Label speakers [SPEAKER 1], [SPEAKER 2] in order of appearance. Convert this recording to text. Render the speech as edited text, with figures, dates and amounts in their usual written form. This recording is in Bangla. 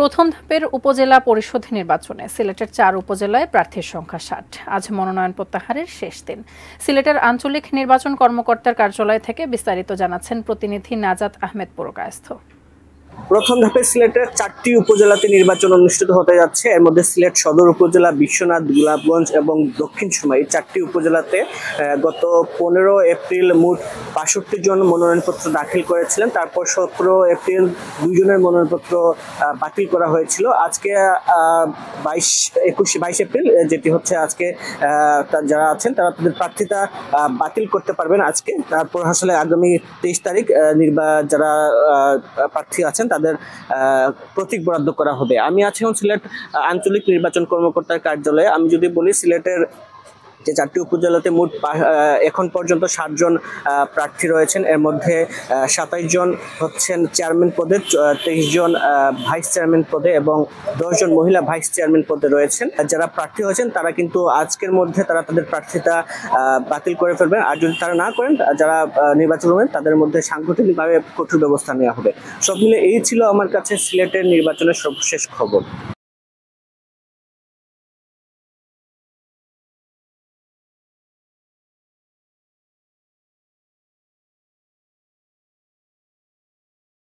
[SPEAKER 1] প্রথম ধাপের উপজেলা পরিষদ নির্বাচনে সিলেটের 4 উপজেলায় প্রার্থীর সংখ্যা 60। আজ মনোনয়ন প্রত্যাহারের শেষ দিন। সিলেটের আঞ্চলিক নির্বাচন কর্মকর্তার কার্যালয় থেকে বিস্তারিত জানাচ্ছেন প্রতিনিধি নাজাত আহমেদ পুরকায়স্থ।
[SPEAKER 2] প্রথম ধাপে সিলেটের 4টি উপজেলাতে নির্বাচন অনুষ্ঠিত হতে যাচ্ছে। এর মধ্যে সিলেট সদর উপজেলা, বিশ্বনাথ, গোলাপগঞ্জ এবং দক্ষিণ সুরমা, এই 4টি উপজেলাতে গত 15 এপ্রিল মোট 62 জন মনোনয়নপত্র দাখিল করেছিলেন। তারপর 17 এপ্রিল 2 জনের মনোনয়নপত্র বাতিল করা হয়েছিল। আজকে 22 এপ্রিল, যেটি হচ্ছে আজকে, যারা আছেন তারা তাদের প্রার্থিতা বাতিল করতে পারবেন আজকে। তারপর আসলে আগামী 23 তারিখ যারা প্রার্থী আছেন তাদের প্রতীক বরাদ্দ করা হবে। আমি আছি সিলেট আঞ্চলিক নির্বাচন কর্মকর্তার কার্যালয়ে। আমি যদি বলি, সিলেটের যে 4টি উপজেলাতে মোট এখন পর্যন্ত 60 জন প্রার্থী রয়েছেন। এর মধ্যে 27 জন হচ্ছেন চেয়ারম্যান পদে, 23 জন ভাইস চেয়ারম্যান পদে এবং 10 জন মহিলা ভাইস চেয়ারম্যান পদে রয়েছেন। যারা প্রার্থী হয়েছেন তারা কিন্তু আজকের মধ্যে তারা তাদের প্রার্থিতা বাতিল করে ফেলবেন। আর যদি তারা না করেন, যারা নির্বাচন হবেন তাদের মধ্যে সাংগঠনিকভাবে কঠোর ব্যবস্থা নেওয়া হবে। সব মিলে এই ছিল আমার কাছে সিলেটের নির্বাচনের সর্বশেষ খবর।